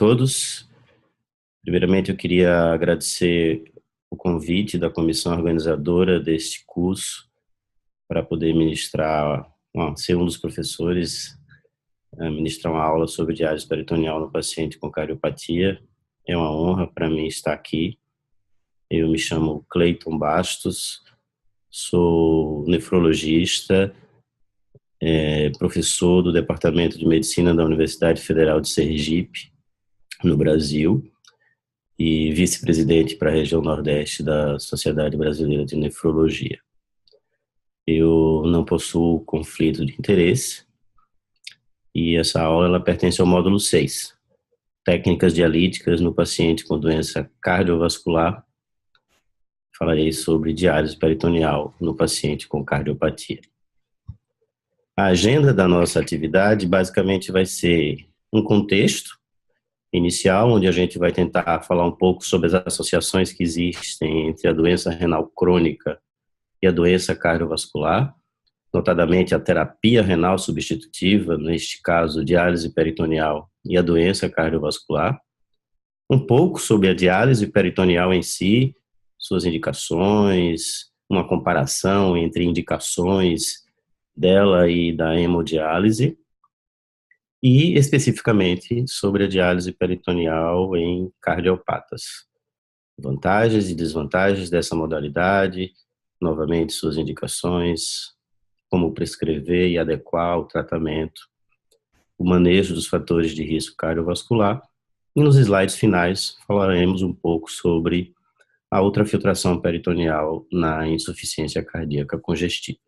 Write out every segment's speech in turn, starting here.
todos. Primeiramente, eu queria agradecer o convite da comissão organizadora deste curso para poder ser um dos professores, ministrar uma aula sobre diálise peritoneal no paciente com cardiopatia. É uma honra para mim estar aqui. Eu me chamo Cleiton Bastos, sou nefrologista, professor do Departamento de Medicina da Universidade Federal de Sergipe, no Brasil, e vice-presidente para a região Nordeste da Sociedade Brasileira de Nefrologia. Eu não possuo conflito de interesse e essa aula ela pertence ao módulo 6, técnicas dialíticas no paciente com doença cardiovascular. Falarei sobre diálise peritoneal no paciente com cardiopatia. A agenda da nossa atividade basicamente vai ser um contexto inicial, onde a gente vai tentar falar um pouco sobre as associações que existem entre a doença renal crônica e a doença cardiovascular, notadamente a terapia renal substitutiva, neste caso diálise peritoneal, e a doença cardiovascular. Um pouco sobre a diálise peritoneal em si, suas indicações, uma comparação entre indicações dela e da hemodiálise, e especificamente sobre a diálise peritoneal em cardiopatas. Vantagens e desvantagens dessa modalidade, novamente suas indicações, como prescrever e adequar o tratamento, o manejo dos fatores de risco cardiovascular, e nos slides finais falaremos um pouco sobre a ultrafiltração peritoneal na insuficiência cardíaca congestiva.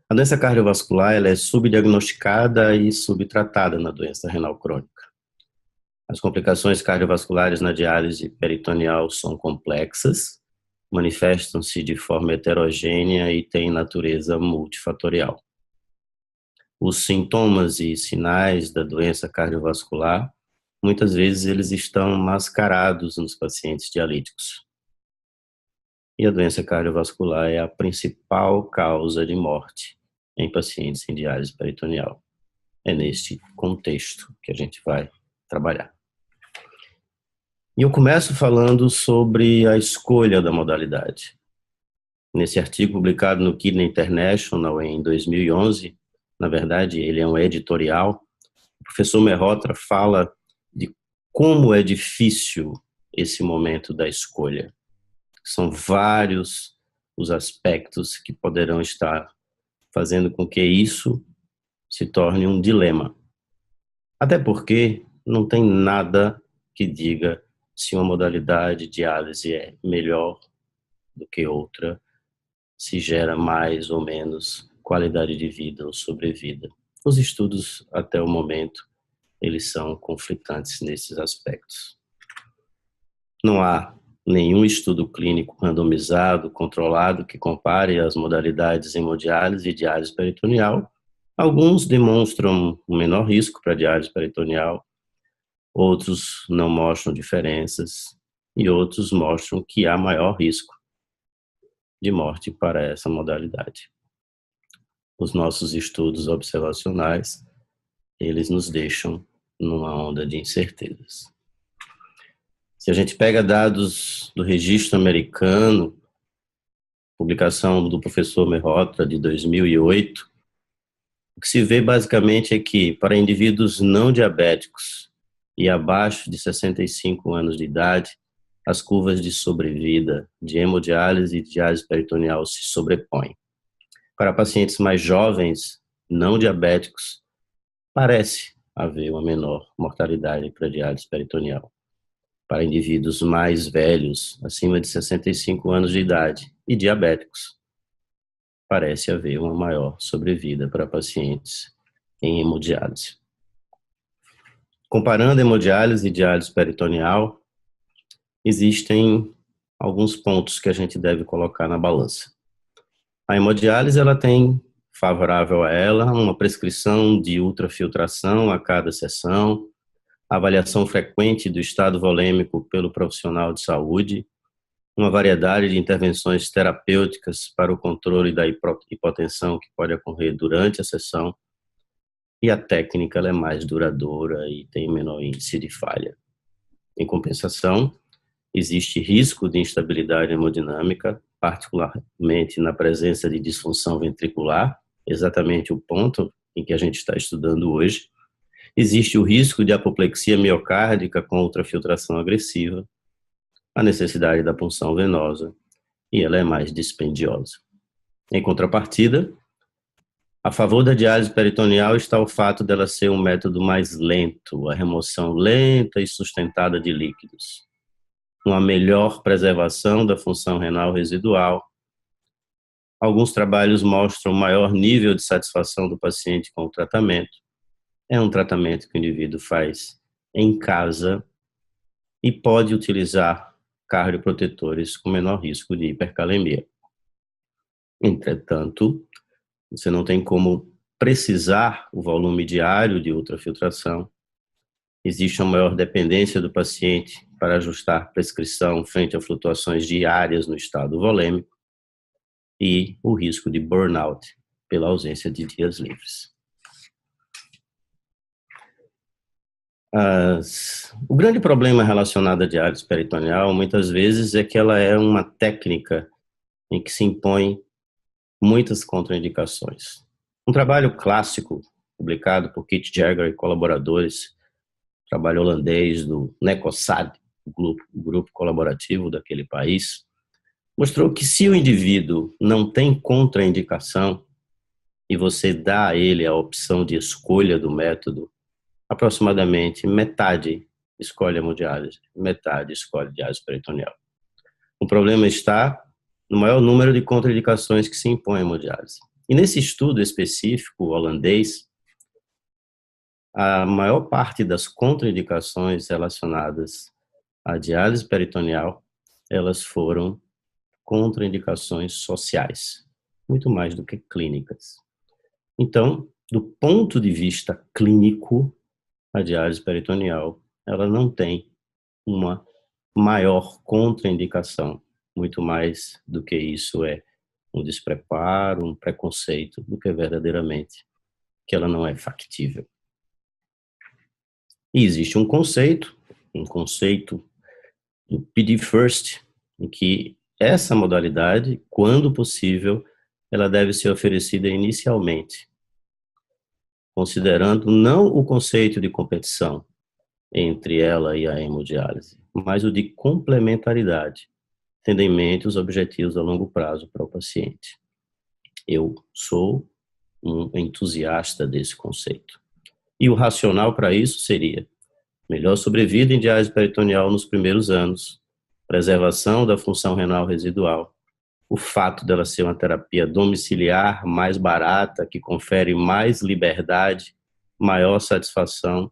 A doença cardiovascular ela é subdiagnosticada e subtratada na doença renal crônica. As complicações cardiovasculares na diálise peritoneal são complexas, manifestam-se de forma heterogênea e têm natureza multifatorial. Os sintomas e sinais da doença cardiovascular, muitas vezes eles estão mascarados nos pacientes dialíticos. E a doença cardiovascular é a principal causa de morte em pacientes em diálise peritoneal. É neste contexto que a gente vai trabalhar. E eu começo falando sobre a escolha da modalidade. Nesse artigo publicado no Kidney International em 2011, na verdade ele é um editorial, o professor Mehrotra fala de como é difícil esse momento da escolha. São vários os aspectos que poderão estar fazendo com que isso se torne um dilema. Até porque não tem nada que diga se uma modalidade de diálise é melhor do que outra, se gera mais ou menos qualidade de vida ou sobrevida. Os estudos, até o momento, eles são conflitantes nesses aspectos. Não há nenhum estudo clínico randomizado, controlado, que compare as modalidades hemodiálise e diálise peritoneal. Alguns demonstram um menor risco para a diálise peritoneal, outros não mostram diferenças e outros mostram que há maior risco de morte para essa modalidade. Os nossos estudos observacionais, eles nos deixam numa onda de incertezas. Se a gente pega dados do registro americano, publicação do professor Mehrotra de 2008, o que se vê basicamente é que para indivíduos não diabéticos e abaixo de 65 anos de idade, as curvas de sobrevida de hemodiálise e diálise peritoneal se sobrepõem. Para pacientes mais jovens, não diabéticos, parece haver uma menor mortalidade para diálise peritoneal. Para indivíduos mais velhos, acima de 65 anos de idade, e diabéticos, parece haver uma maior sobrevida para pacientes em hemodiálise. Comparando hemodiálise e diálise peritoneal, existem alguns pontos que a gente deve colocar na balança. A hemodiálise ela tem favorável a ela uma prescrição de ultrafiltração a cada sessão, avaliação frequente do estado volêmico pelo profissional de saúde, uma variedade de intervenções terapêuticas para o controle da hipotensão que pode ocorrer durante a sessão, e a técnica ela é mais duradoura e tem menor índice de falha. Em compensação, existe risco de instabilidade hemodinâmica, particularmente na presença de disfunção ventricular, exatamente o ponto em que a gente está estudando hoje. Existe o risco de apoplexia miocárdica com ultrafiltração agressiva, a necessidade da punção venosa, e ela é mais dispendiosa. Em contrapartida, a favor da diálise peritoneal está o fato dela ser um método mais lento, a remoção lenta e sustentada de líquidos, uma melhor preservação da função renal residual. Alguns trabalhos mostram maior nível de satisfação do paciente com o tratamento. É um tratamento que o indivíduo faz em casa e pode utilizar cardioprotetores com menor risco de hipercalemia. Entretanto, você não tem como precisar o volume diário de ultrafiltração. Existe uma maior dependência do paciente para ajustar a prescrição frente a flutuações diárias no estado volêmico e o risco de burnout pela ausência de dias livres. O grande problema relacionado à diálise peritoneal, muitas vezes, é que ela é uma técnica em que se impõe muitas contraindicações. Um trabalho clássico, publicado por Keith Jagger e colaboradores, trabalho holandês do NECOSAD, o grupo colaborativo daquele país, mostrou que se o indivíduo não tem contraindicação e você dá a ele a opção de escolha do método, aproximadamente metade escolhe a hemodiálise, metade escolhe a diálise peritoneal. O problema está no maior número de contraindicações que se impõem à hemodiálise. E nesse estudo específico holandês, a maior parte das contraindicações relacionadas à diálise peritoneal, elas foram contraindicações sociais, muito mais do que clínicas. Então, do ponto de vista clínico, a diálise peritoneal, ela não tem uma maior contraindicação, muito mais do que isso é um despreparo, um preconceito, do que verdadeiramente que ela não é factível. E existe um conceito do PD First, em que essa modalidade, quando possível, ela deve ser oferecida inicialmente, considerando não o conceito de competição entre ela e a hemodiálise, mas o de complementaridade, tendo em mente os objetivos a longo prazo para o paciente. Eu sou um entusiasta desse conceito. E o racional para isso seria melhor sobrevida em diálise peritoneal nos primeiros anos, preservação da função renal residual, o fato dela ser uma terapia domiciliar mais barata, que confere mais liberdade, maior satisfação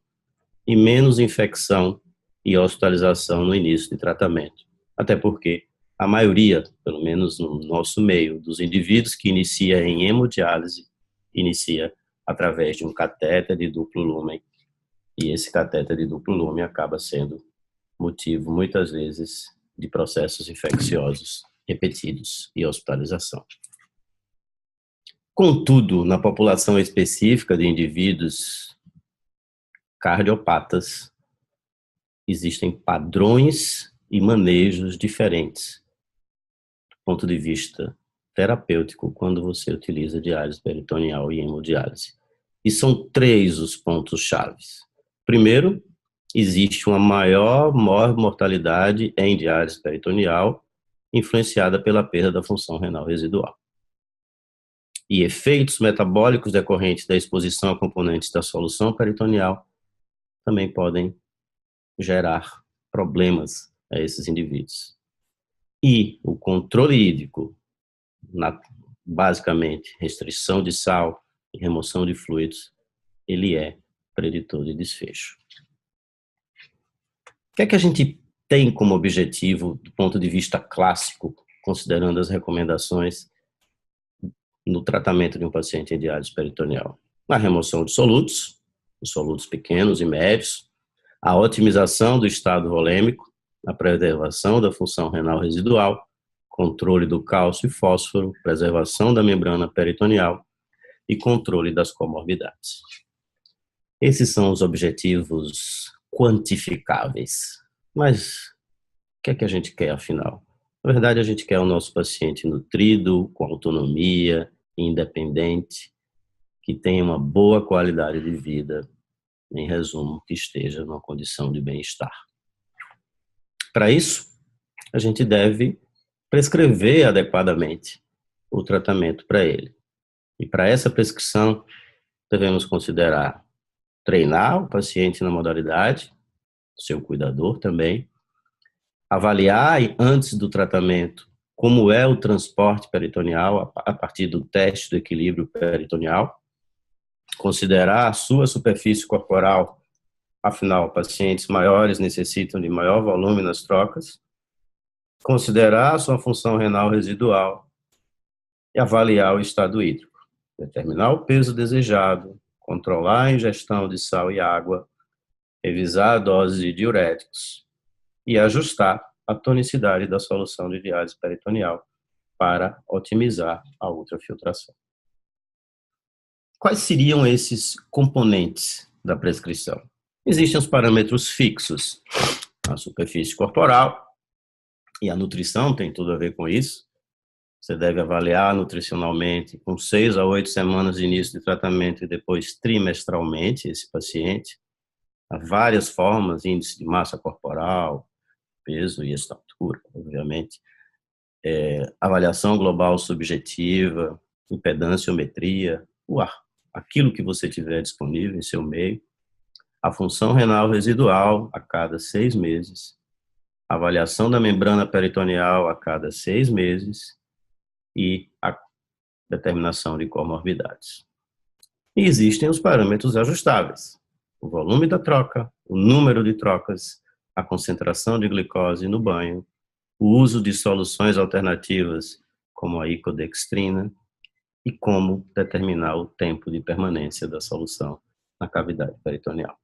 e menos infecção e hospitalização no início de tratamento. Até porque a maioria, pelo menos no nosso meio, dos indivíduos que inicia em hemodiálise, inicia através de um catéter de duplo lumen, e esse catéter de duplo lumen acaba sendo motivo, muitas vezes, de processos infecciosos repetidos e hospitalização. Contudo, na população específica de indivíduos cardiopatas, existem padrões e manejos diferentes do ponto de vista terapêutico quando você utiliza diálise peritoneal e hemodiálise. E são 3 os pontos chaves. Primeiro, existe uma maior mortalidade em diálise peritoneal, influenciada pela perda da função renal residual. E efeitos metabólicos decorrentes da exposição a componentes da solução peritoneal também podem gerar problemas a esses indivíduos. E o controle hídrico, basicamente restrição de sal e remoção de fluidos, ele é preditor de desfecho. O que é que a gente tem como objetivo, do ponto de vista clássico, considerando as recomendações no tratamento de um paciente em diálise peritoneal? A remoção de solutos, os solutos pequenos e médios, a otimização do estado volêmico, a preservação da função renal residual, controle do cálcio e fósforo, preservação da membrana peritoneal e controle das comorbidades. Esses são os objetivos quantificáveis. Mas o que é que a gente quer, afinal? Na verdade, a gente quer o nosso paciente nutrido, com autonomia, independente, que tenha uma boa qualidade de vida, em resumo, que esteja numa condição de bem-estar. Para isso, a gente deve prescrever adequadamente o tratamento para ele. E para essa prescrição, devemos considerar treinar o paciente na modalidade, seu cuidador também, avaliar antes do tratamento como é o transporte peritoneal a partir do teste do equilíbrio peritoneal, considerar a sua superfície corporal, afinal, pacientes maiores necessitam de maior volume nas trocas, considerar a sua função renal residual e avaliar o estado hídrico, determinar o peso desejado, controlar a ingestão de sal e água, revisar a dose de diuréticos e ajustar a tonicidade da solução de diálise peritoneal para otimizar a ultrafiltração. Quais seriam esses componentes da prescrição? Existem os parâmetros fixos, a superfície corporal, e a nutrição tem tudo a ver com isso. Você deve avaliar nutricionalmente com 6 a 8 semanas de início de tratamento e depois trimestralmente esse paciente. Há várias formas, índice de massa corporal, peso e estatura, obviamente. Avaliação global subjetiva, impedânciometria, aquilo que você tiver disponível em seu meio. A função renal residual a cada 6 meses. Avaliação da membrana peritoneal a cada 6 meses e a determinação de comorbidades. E existem os parâmetros ajustáveis. O volume da troca, o número de trocas, a concentração de glicose no banho, o uso de soluções alternativas, como a icodextrina, e como determinar o tempo de permanência da solução na cavidade peritoneal.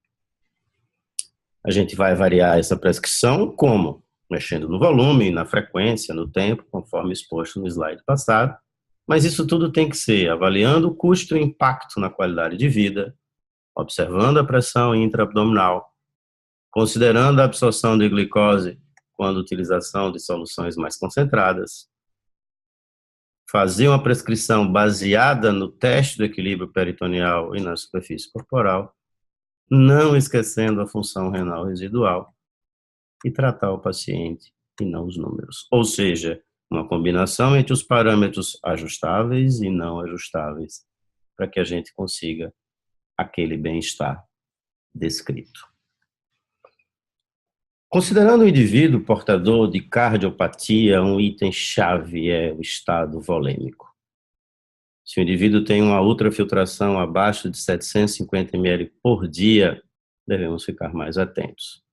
A gente vai variar essa prescrição como? Mexendo no volume, na frequência, no tempo, conforme exposto no slide passado, mas isso tudo tem que ser avaliando o custo e impacto na qualidade de vida, observando a pressão intraabdominal, considerando a absorção de glicose quando utilização de soluções mais concentradas, fazer uma prescrição baseada no teste do equilíbrio peritoneal e na superfície corporal, não esquecendo a função renal residual e tratar o paciente e não os números. Ou seja, uma combinação entre os parâmetros ajustáveis e não ajustáveis para que a gente consiga aquele bem-estar descrito. Considerando o indivíduo portador de cardiopatia, um item-chave é o estado volêmico. Se o indivíduo tem uma ultrafiltração abaixo de 750 ml por dia, devemos ficar mais atentos.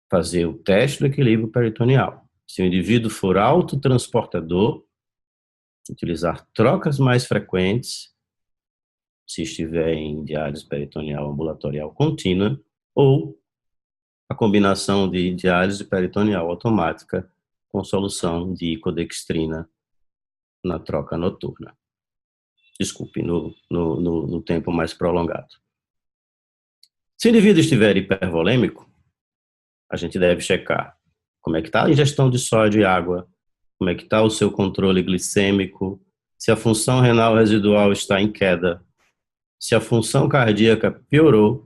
Fazer o teste do equilíbrio peritoneal. Se o indivíduo for autotransportador, utilizar trocas mais frequentes, se estiver em diálise peritoneal ambulatorial contínua, ou a combinação de diálise peritoneal automática com solução de icodextrina na troca noturna. Desculpe, no tempo mais prolongado. Se o indivíduo estiver hipervolêmico, a gente deve checar como é que está a ingestão de sódio e água, como é que está o seu controle glicêmico, se a função renal residual está em queda, se a função cardíaca piorou,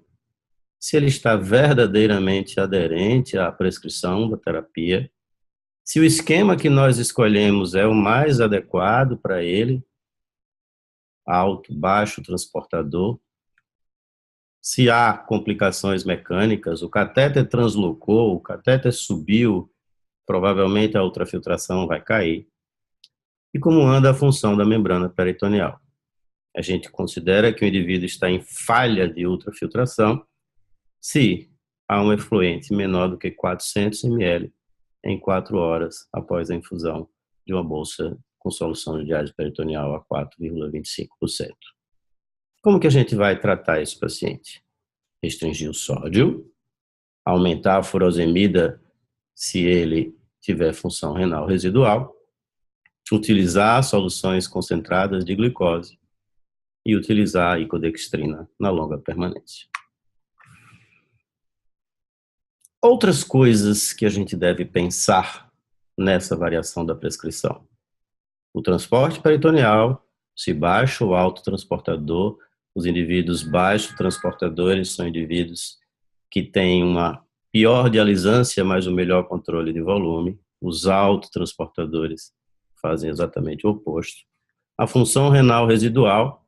se ele está verdadeiramente aderente à prescrição da terapia, se o esquema que nós escolhemos é o mais adequado para ele, alto, baixo, transportador, se há complicações mecânicas, o catéter translocou, o catéter subiu, provavelmente a ultrafiltração vai cair, e como anda a função da membrana peritoneal. A gente considera que o indivíduo está em falha de ultrafiltração se há um efluente menor do que 400 ml em 4 horas após a infusão de uma bolsa com solução de diálise peritoneal a 4,25%. Como que a gente vai tratar esse paciente? Restringir o sódio, aumentar a furosemida se ele tiver função renal residual, utilizar soluções concentradas de glicose e utilizar a icodextrina na longa permanência. Outras coisas que a gente deve pensar nessa variação da prescrição. O transporte peritoneal, se baixo ou alto transportador, os indivíduos baixo transportadores são indivíduos que têm uma pior dialisância, mas o melhor controle de volume. Os autotransportadores fazem exatamente o oposto. A função renal residual,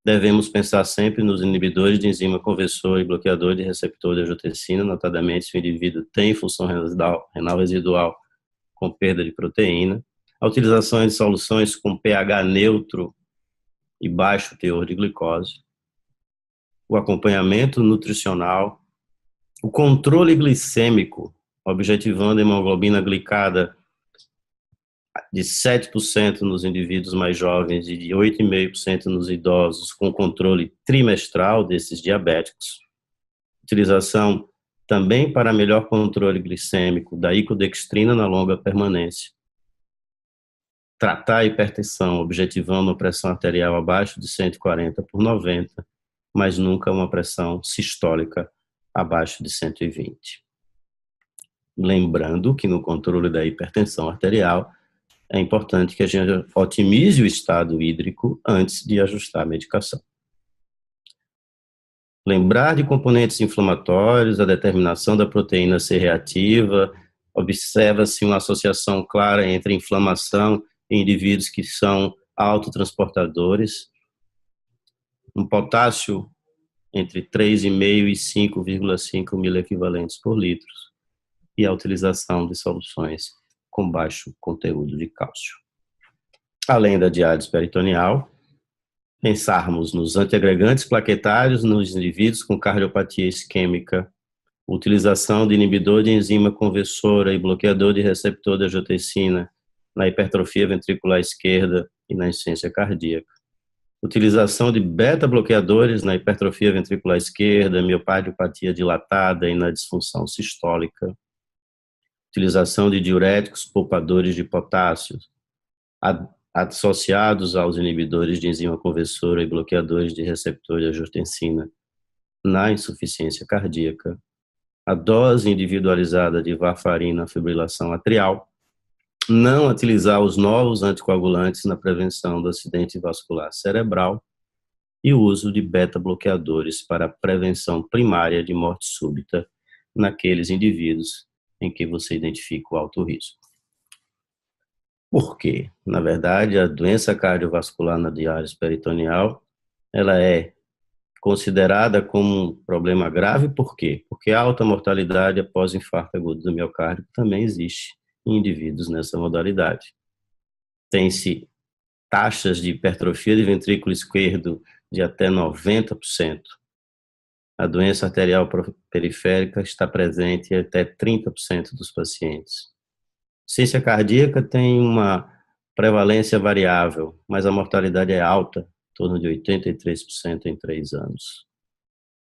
devemos pensar sempre nos inibidores de enzima conversor e bloqueador de receptor de angiotensina, notadamente se o indivíduo tem função renal residual com perda de proteína. A utilização de soluções com pH neutro e baixo teor de glicose. O acompanhamento nutricional. O controle glicêmico, objetivando a hemoglobina glicada de 7% nos indivíduos mais jovens e de 8,5% nos idosos, com controle trimestral desses diabéticos. Utilização também para melhor controle glicêmico da icodextrina na longa permanência. Tratar a hipertensão, objetivando uma pressão arterial abaixo de 140/90, mas nunca uma pressão sistólica abaixo de 120. Lembrando que no controle da hipertensão arterial, é importante que a gente otimize o estado hídrico antes de ajustar a medicação. Lembrar de componentes inflamatórios, a determinação da proteína C reativa, observa-se uma associação clara entre inflamação em indivíduos que são autotransportadores, um potássio entre 3,5 e 5,5 miliequivalentes por litro, e a utilização de soluções com baixo conteúdo de cálcio. Além da diálise peritoneal, pensarmos nos antiagregantes plaquetários nos indivíduos com cardiopatia isquêmica, utilização de inibidor de enzima conversora e bloqueador de receptor de angiotensina na hipertrofia ventricular esquerda e na insuficiência cardíaca. Utilização de beta-bloqueadores na hipertrofia ventricular esquerda, miopardiopatia dilatada e na disfunção sistólica. Utilização de diuréticos poupadores de potássio, associados aos inibidores de enzima conversora e bloqueadores de receptor de angiotensina na insuficiência cardíaca. A dose individualizada de varfarina na fibrilação atrial. Não utilizar os novos anticoagulantes na prevenção do acidente vascular cerebral e o uso de beta-bloqueadores para a prevenção primária de morte súbita naqueles indivíduos em que você identifica o alto risco. Por quê? Na verdade, a doença cardiovascular na diálise peritoneal, ela é considerada como um problema grave, por quê? Porque a alta mortalidade após infarto agudo do miocárdio também existe em indivíduos nessa modalidade. Tem-se taxas de hipertrofia de ventrículo esquerdo de até 90%. A doença arterial periférica está presente em até 30% dos pacientes. Insuficiência cardíaca tem uma prevalência variável, mas a mortalidade é alta, em torno de 83% em 3 anos.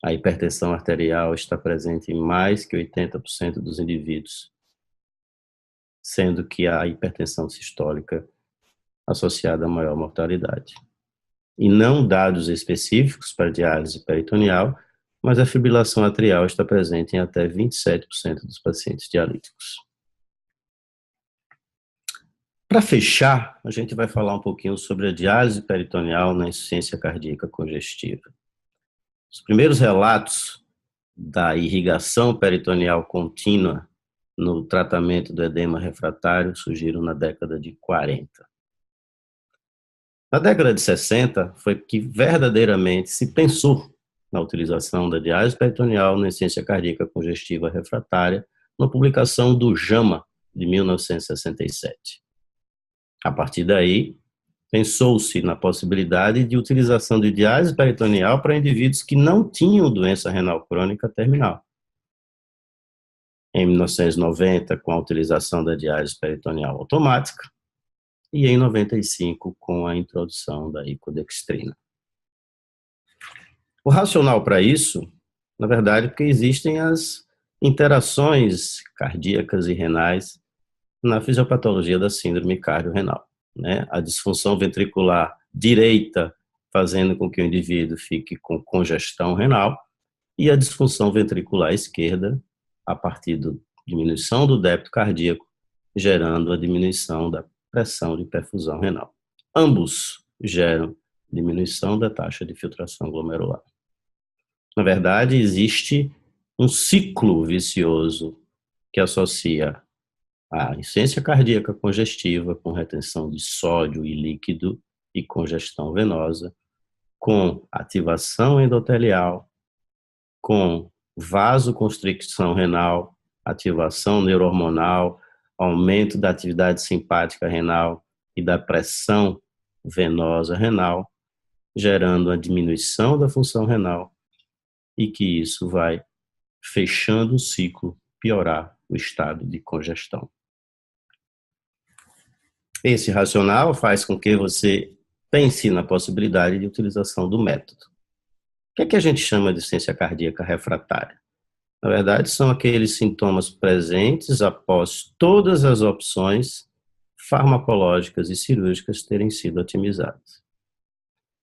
A hipertensão arterial está presente em mais que 80% dos indivíduos, sendo que a hipertensão sistólica associada a maior mortalidade. E não dados específicos para diálise peritoneal, mas a fibrilação atrial está presente em até 27% dos pacientes dialíticos. Para fechar, a gente vai falar um pouquinho sobre a diálise peritoneal na insuficiência cardíaca congestiva. Os primeiros relatos da irrigação peritoneal contínua no tratamento do edema refratário surgiram na década de 40. Na década de 60, foi que verdadeiramente se pensou na utilização da diálise peritoneal na insuficiência cardíaca congestiva refratária, na publicação do JAMA, de 1967. A partir daí, pensou-se na possibilidade de utilização de diálise peritoneal para indivíduos que não tinham doença renal crônica terminal. Em 1990, com a utilização da diálise peritoneal automática, e em 95, com a introdução da icodextrina. O racional para isso, na verdade, porque existem as interações cardíacas e renais na fisiopatologia da síndrome cardiorrenal, né? A disfunção ventricular direita fazendo com que o indivíduo fique com congestão renal, e a disfunção ventricular esquerda, a partir da diminuição do débito cardíaco, gerando a diminuição da pressão de perfusão renal. Ambos geram diminuição da taxa de filtração glomerular. Na verdade, existe um ciclo vicioso que associa a insuficiência cardíaca congestiva com retenção de sódio e líquido e congestão venosa, com ativação endotelial, com vasoconstricção renal, ativação neurohormonal, aumento da atividade simpática renal e da pressão venosa renal, gerando a diminuição da função renal e que isso vai fechando o ciclo, piorar o estado de congestão. Esse racional faz com que você pense na possibilidade de utilização do método. O que é que a gente chama de insuficiência cardíaca refratária? Na verdade, são aqueles sintomas presentes após todas as opções farmacológicas e cirúrgicas terem sido otimizadas.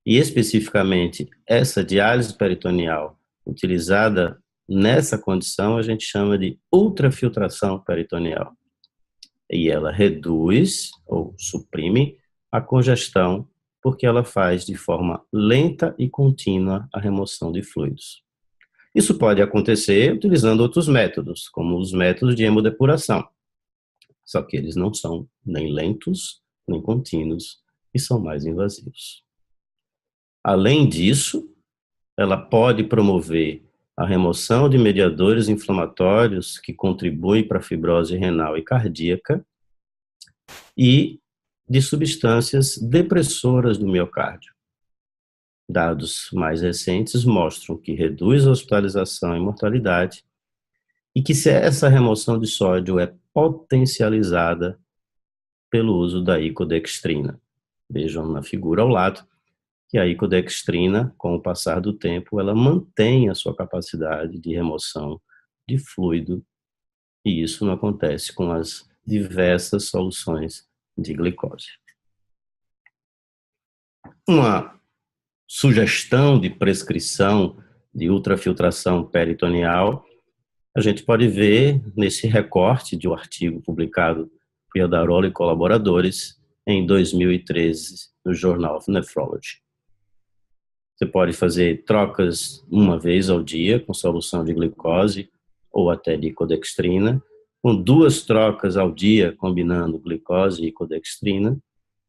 E, especificamente, essa diálise peritoneal utilizada nessa condição, a gente chama de ultrafiltração peritoneal. E ela reduz ou suprime a congestão porque ela faz de forma lenta e contínua a remoção de fluidos. Isso pode acontecer utilizando outros métodos, como os métodos de hemodepuração. Só que eles não são nem lentos, nem contínuos e são mais invasivos. Além disso, ela pode promover a remoção de mediadores inflamatórios que contribuem para a fibrose renal e cardíaca e de substâncias depressoras do miocárdio. Dados mais recentes mostram que reduz a hospitalização e mortalidade e que se essa remoção de sódio é potencializada pelo uso da icodextrina. Vejam na figura ao lado que a icodextrina, com o passar do tempo, ela mantém a sua capacidade de remoção de fluido e isso não acontece com as diversas soluções de glicose. Uma sugestão de prescrição de ultrafiltração peritoneal, a gente pode ver nesse recorte de um artigo publicado por Iadarola e colaboradores em 2013 no Journal of Nephrology. Você pode fazer trocas uma vez ao dia com solução de glicose ou até de icodextrina, com 2 trocas ao dia combinando glicose e icodextrina,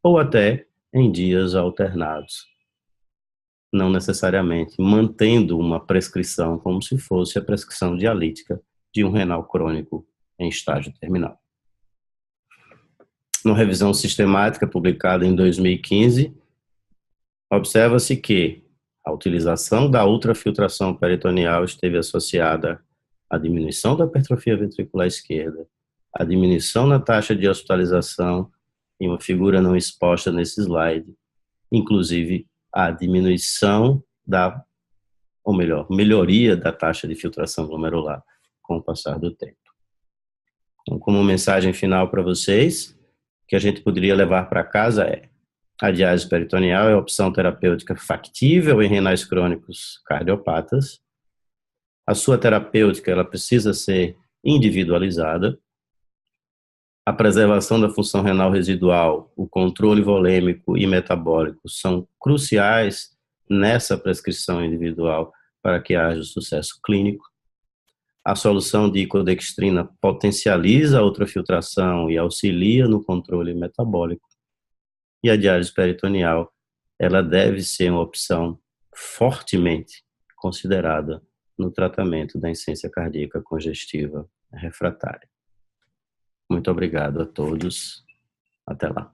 ou até em dias alternados. Não necessariamente mantendo uma prescrição como se fosse a prescrição dialítica de um renal crônico em estágio terminal. Numa revisão sistemática publicada em 2015, observa-se que a utilização da ultrafiltração peritoneal esteve associada à diminuição da hipertrofia ventricular esquerda, à diminuição na taxa de hospitalização, em uma figura não exposta nesse slide, inclusive a diminuição melhoria da taxa de filtração glomerular com o passar do tempo. Então, como mensagem final para vocês, o que a gente poderia levar para casa é: a diálise peritoneal é a opção terapêutica factível em renais crônicos cardiopatas. A sua terapêutica ela precisa ser individualizada. A preservação da função renal residual, o controle volêmico e metabólico são cruciais nessa prescrição individual para que haja sucesso clínico. A solução de icodextrina potencializa a ultrafiltração e auxilia no controle metabólico. E a diálise peritoneal, ela deve ser uma opção fortemente considerada no tratamento da insuficiência cardíaca congestiva refratária. Muito obrigado a todos. Até lá.